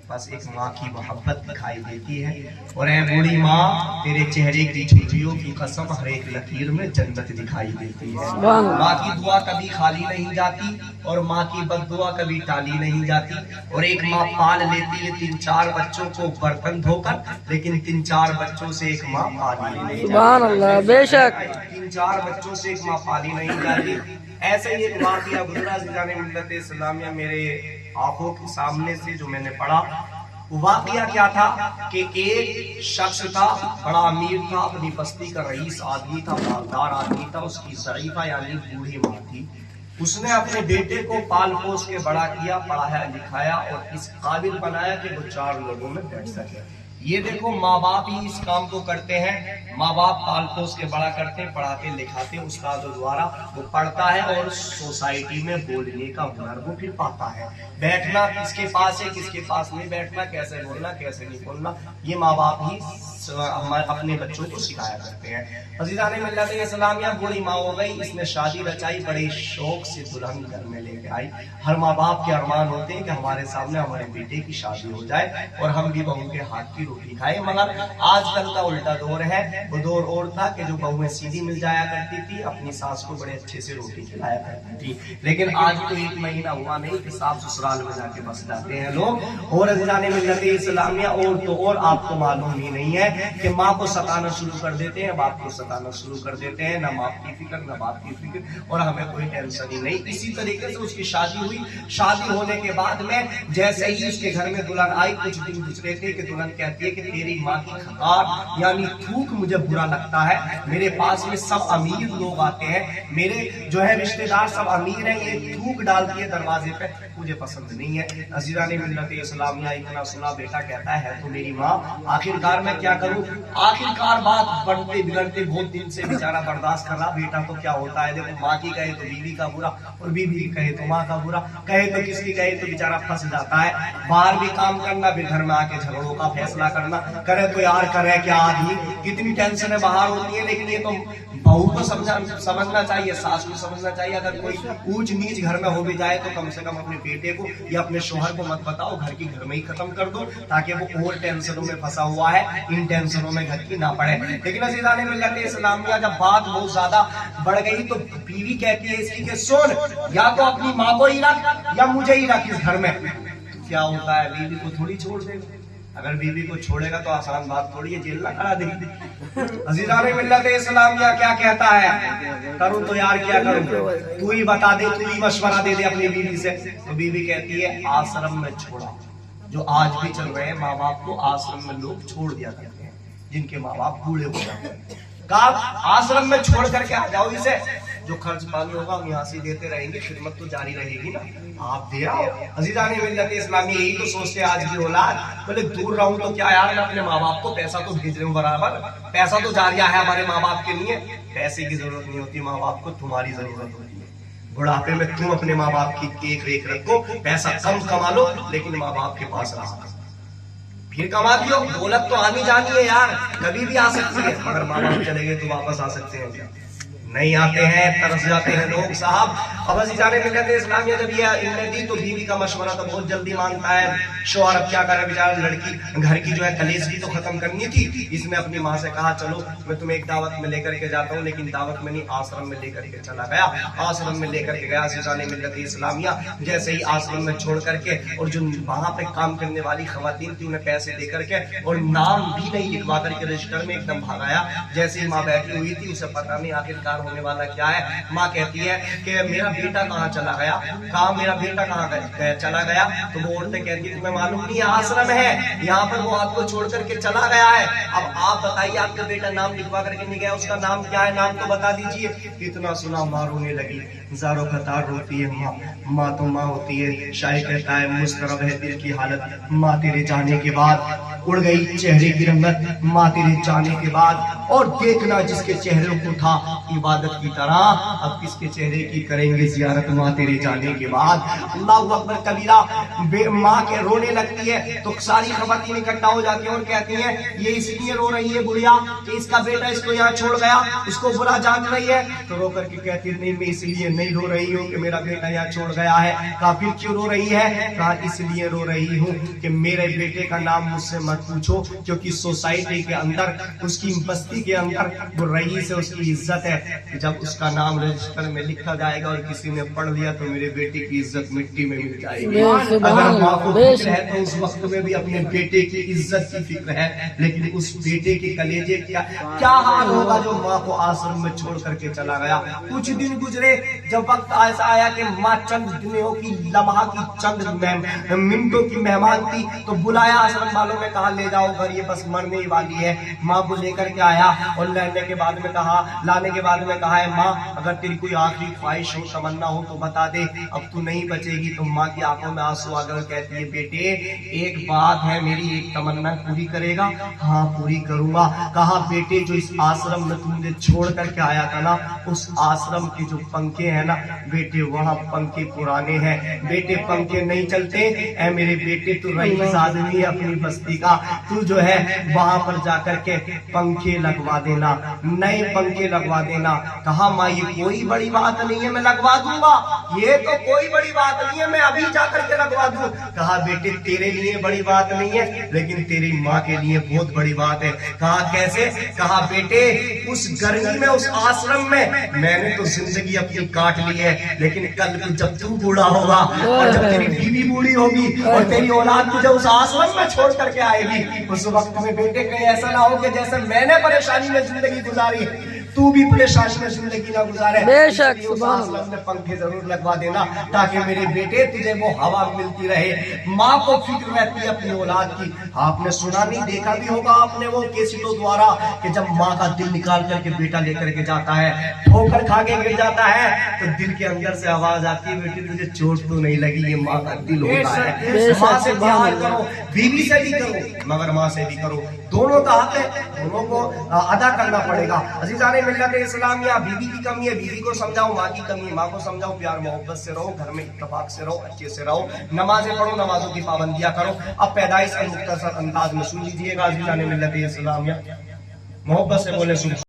बस एक माँ की मोहब्बत दिखाई देती है। और ऐ बूढ़ी माँ, तेरे चेहरे की झुर्रियों की कसम हर एक लकीर में जन्नत दिखाई देती है। माँ की दुआ कभी खाली नहीं जाती और माँ की बद्दुआ कभी टाली नहीं जाती। और एक माँ पाल लेती है 3-4 बच्चों को बर्तन धोकर, लेकिन 3-4 बच्चों से एक माँ पाली नहीं जाती। सुभान अल्लाह, बेशक 3-4 बच्चों से एक माँ पाली नहीं जाती। ऐसे ही एक वाक़या गुज़रा ज़िंदाने मिल्लत इस्लामिया मेरे आंखों के सामने से जो मैंने पढ़ा। वो वाक़या क्या था कि एक शख्स था, बड़ा अमीर था, अपनी बस्ती का रईस आदमी था, मालदार आदमी था। उसकी ज़रीफ़ा यानी बूढ़ी माँ थी। उसने अपने बेटे को पाल पोस के बड़ा किया, पढ़ाया लिखाया और इस काबिल बनाया कि वो 4 लोगों में बैठ सके। ये देखो, माँ बाप ही इस काम को करते हैं। माँ बाप पाल पोस के बड़ा करते हैं, पढ़ाते लिखाते, उस्तादों द्वारा वो पढ़ता है और सोसाइटी में बोलने का हुनर वो फिर पाता है। बैठना किसके पास है, किसके पास नहीं बैठना, कैसे बोलना, कैसे नहीं बोलना, ये माँ बाप ही हमारे अपने बच्चों को सिखाया करते हैं। अज़ीज़ाने मिल्लत इस्लामिया, बूढ़ी माँ हो गई, इसने शादी रचाई, बड़े शौक से दुल्हन घर में लेके आई। हर माँ बाप के अरमान होते हैं कि हमारे सामने हमारे बेटे की शादी हो जाए और हम भी बहू के हाथ की रोटी खाए। मगर आजकल का उल्टा दौर है। वो दौर और था कि जो बहुएं सीधी मिल जाया करती थी, अपनी सास को बड़े अच्छे से रोटी खिलाया करती थी। लेकिन आज तो 1 महीना हुआ नहीं कि सास ससुराल में जाके बस जाते हैं लोग। और अज़ीज़ाने मिल्लत इस्लामिया, और तो और आपको मालूम ही नहीं है कि माँ को सताना शुरू कर देते हैं, बाप को सताना शुरू कर देते हैं। ना माँ की फिक्र, ना बाप की फिक्र, और हमें कोई टेंशन ही नहीं। इसी तरीके से उसकी शादी हुई। शादी होने के बाद में जैसे ही उसके घर में दुल्हन आई, कुछ दिन गुजरे थे कि दुल्हन कहती है कि तेरी माँ की खकार यानी थूक मुझे बुरा लगता है। मेरे पास में सब अमीर लोग आते हैं, मेरे जो है रिश्तेदार सब अमीर हैं, ये थूक डालती है दरवाजे पे, मुझे पसंद नहीं है। अज़ीज़ाने मिल्लत इस्लामिया, इतना सुना बेटा कहता है तो मेरी माँ, आखिरकार मैं क्या करूं। आखिरकार बात बढ़ते बिगड़ते बहुत दिन से बेचारा बर्दाश्त कर रहा। बेटा तो क्या होता है, देखो, माँ की कहे तो बीवी का बुरा, और बीवी की कहे तो माँ का बुरा, कहे तो किसकी कहे तो बेचारा फंस जाता है। बाहर भी काम करना, फिर घर में आके झगड़ों का फैसला करना। करे तो यार करे क्या आदमी, कितनी टेंशन है बाहर होती है। लेकिन ये तो बहू को समझना चाहिए, सास को समझना चाहिए। अगर कोई ऊंच नीच घर में हो भी जाए तो कम से कम अपने बेटे को या अपने शोहर को मत बताओ, घर की घर में ही खत्म कर दो, ताकि वो और टेंशनों में फंसा हुआ है, इन टेंशनों में घर की ना पड़े। लेकिन अज़ीज़ाने मिल्लत इस्लामिया, जब बात बहुत ज्यादा बढ़ गई तो बीवी कहती है इसकी कि सुन, या तो अपनी माँ को ही रख या मुझे ही रख इस घर में। तो क्या होता है, बीवी को थोड़ी छोड़ देगा। अगर बीवी को छोड़ेगा तो आसान बात थोड़ी है, जेल ना करा देगी। अज़ीज़ाने मिल्लत इस्लामिया क्या कहता है, करूं तो यार क्या करूं, तू ही बता दे, तू ही मशवरा दे दे अपनी बीवी से। तो बीवी कहती है आश्रम में छोड़ा। जो आज भी चल रहे हैं, माँ बाप को आश्रम में लोग छोड़ दिया करते हैं, जिनके माँ बाप बूढ़े हो जाते हैं। कहा आश्रम में छोड़ करके आ जाओ इसे, जो खर्च पानी होगा हम यहाँ से देते रहेंगे, खिदमत तो जारी रहेगी ना, आप दे आओ। अज़ीज़ाने मिल्लत इस्लामिया, यही तो सोचते आज की औलाद, बोले दूर रहूं तो क्या यार, मैं अपने माँ बाप को पैसा तो भेज रहा हूँ बराबर, पैसा तो जारिया है हमारे माँ बाप के लिए। पैसे की जरूरत नहीं होती माँ बाप को, तुम्हारी जरूरत होती है। बुढ़ापे में तुम अपने माँ बाप की देख रेख रखो, पैसा कम कमा लो लेकिन माँ बाप के पास रहा, फिर कमा दियो। दौलत तो आनी जानी है यार, कभी भी आ सकती है, मगर माँ बाप चले गए तो वापस आ सकते हैं, नहीं आते हैं, तरस जाते हैं लोग साहब। अब अज़ीज़ाने मिल्लत इस्लामिया, जब ये इनने दी तो बीवी का मशवरा तो बहुत जल्दी मानता है। शौहर अब क्या करे बेचारा, लड़की घर की जो है कलेश भी तो खत्म करनी थी। इसने अपनी माँ से कहा चलो मैं तुम्हें एक दावत में लेकर के जाता हूँ, लेकिन दावत में नहीं, आश्रम में लेकर के चला गया। आश्रम में लेकर के गया अज़ीज़ाने मिल्लत इस्लामिया। जैसे ही आश्रम में छोड़ करके, और जो वहां पे काम करने वाली खवातीन थी उन्हें पैसे दे करके और नाम भी नहीं लिखवा करके रजिस्टर में एकदम भागाया। जैसे ही माँ बैठी हुई थी, उसे पता नहीं आखिरकार होने वाला क्या है। माँ कहती है कि मेरा बेटा कहाँ चला गया, कहा मेरा बेटा कहाँ चला गया। तो वो औरतें कहती है तुम्हें मालूम नहीं, आश्रम है यहाँ पर, वो आपको छोड़ करके चला गया है। अब आप बताइए, आपका बेटा नाम लिखवा करके नहीं गया, उसका नाम क्या है, नाम तो बता दीजिए। इतना सुना माँ रोने लगी, ज़ारो कतार रोती है माँ। माँ तो माँ होती है। शायद कहता है मुस्तरब है दिल की हालत, माँ तेरे जाने के बाद उड़ गई चेहरे की रंगत, माँ तेरे जाने के बाद। और देखना जिसके चेहरे को था عبادت کی طرح اب کس کے چہرے کی کریں گے زیارت ماں تیرے جانے کے بعد. اللہ اکبر کبیرہ. ماں کے رونے لگتی ہے تو ساری خواتین اکٹھا ہو جاتی ہیں اور کہتی ہیں یہ اس لیے رو رہی ہے بڑھیا کہ اس کا بیٹا اس کو یہاں چھوڑ گیا, اس کو برا جان رہی ہے. تو رو کر کے کہتی نہیں میں اس لیے نہیں رو رہی ہوں کہ میرا بیٹا یہاں چھوڑ گیا ہے. کہا پھر کیوں رو رہی ہے؟ کہا اس لیے رو رہی ہوں کہ میرے بیٹے کا نام مجھ سے مت پوچھو, کیونکہ سوسائٹی کے اندر, اس کی بستی کے اندر وہ رئیس ہے, اس کی عزت ہے. جب اس کا نام رجسٹر میں لکھا جائے گا اور کسی نے پڑھ لیا تو میرے بیٹے کی عزت مٹی میں مل جائے گی. اگر ماں کو فکر ہے تو اس وقت میں بھی اپنے بیٹے کی عزت کی فکر ہے, لیکن اس بیٹے کے کلیجے کیا حال ہوگا جو ماں کو آشرم میں چھوڑ کر کے چلا گیا. کچھ دن گزرے, جب وقت ایسا آیا کہ ماں چند دنوں کی لمحہ کی چند منٹوں کی مہمان تھی تو بلایا آشرم والوں نے, کہا لے جاؤ گھر, یہ بس مرنے ہی والی ہے. ماں کو لے کر کے آیا اور لانے کے بعد میں کہا ہے ماں اگر تیری کوئی آخری خواہش ہو, تمنا ہو تو بتا دے, اب تو نہیں بچے گی. تو ماں کی آنکھوں میں آنسو آ گئے, کہتی ہے بیٹے ایک بات ہے, میری ایک تمنا پوری کرے گا؟ ہاں پوری کروں گا. کہا بیٹے جو اس آشرم میں تم نے چھوڑ کر کے آیا تھا نا, اس آشرم کے جو پنکھے ہیں نا بیٹے, وہاں پنکھے پرانے ہیں بیٹے, پنکھے نہیں چلتے. اے میرے بیٹے تو رئیس آدمی ہے اپنی بستی کا, تو جو ہے وہاں پر جا کر کے پنکھے لگوا دینا, نئے پنکھے لگوا دینا. کہا ماں یہ کوئی بڑی بات نہیں ہے, میں لگوا دوں گا, یہ تو کوئی بڑی بات نہیں ہے, میں ابھی جا کر کے لگوا دوں. کہا بیٹے تیرے لیے بڑی بات نہیں ہے, لیکن تیری ماں کے لیے بہت بڑی بات ہے. کہا کیسے؟ کہا بیٹے اس گرمی میں, اس آشرم میں نے تو زندگی اپنی کاٹ لی ہے, لیکن کل کو جب تو بوڑھا ہوگا اور جب تیری بیوی بوڑھی ہوگی اور تیری اولاد تجھے اس آشرم میں چھوڑ کر کے آئے گی, اس وقت میں بیٹے کہیں ایسا نہ ہو کہ جیسے میں نے پریشانی میں زندگی گزاری تو بھی پریشانی میں زندگی نہ گزارے. بے شک میں پنکھے ضرور لگوا دینا تاکہ میرے بیٹے تجھے وہ ہوا ملتی رہے. ماں کو فکر رہتی ہے اپنی اولاد کی. آپ نے سنا نہیں, دیکھا بھی ہوگا آپ نے وہ کیسٹوں دوارا کہ جب ماں کا دل نکال کر کے بیٹا لے کر کے جاتا ہے, ٹھوکر کھا کے گر جاتا ہے تو دل کے اندر سے آواز آتی ہے بیٹی تجھے چوٹ تو نہیں لگی, یہ ماں کا دل ہوتا ہے. ماں سے پیار کرو, بیوی سے بھی کرو مگر ماں سے بھی کرو, دونوں کا حق ہے, دونوں کو ادا کرنا پڑے گا. عزیزان ملت اسلامیہ, بیوی کی کمی ہے بیوی کو سمجھاؤ, ماں کی کمی ہے ماں کو سمجھاؤ. پیار محبت سے رہو, گھر میں اتفاق سے رہو, اچھے سے رہو, نمازیں پڑھو, نمازوں کی پابندیاں کرو. اب پیدائش کے مختصر انداز میں سن لیجیے گا عزیزان ملت اسلامیہ, محبت سے بولے سن.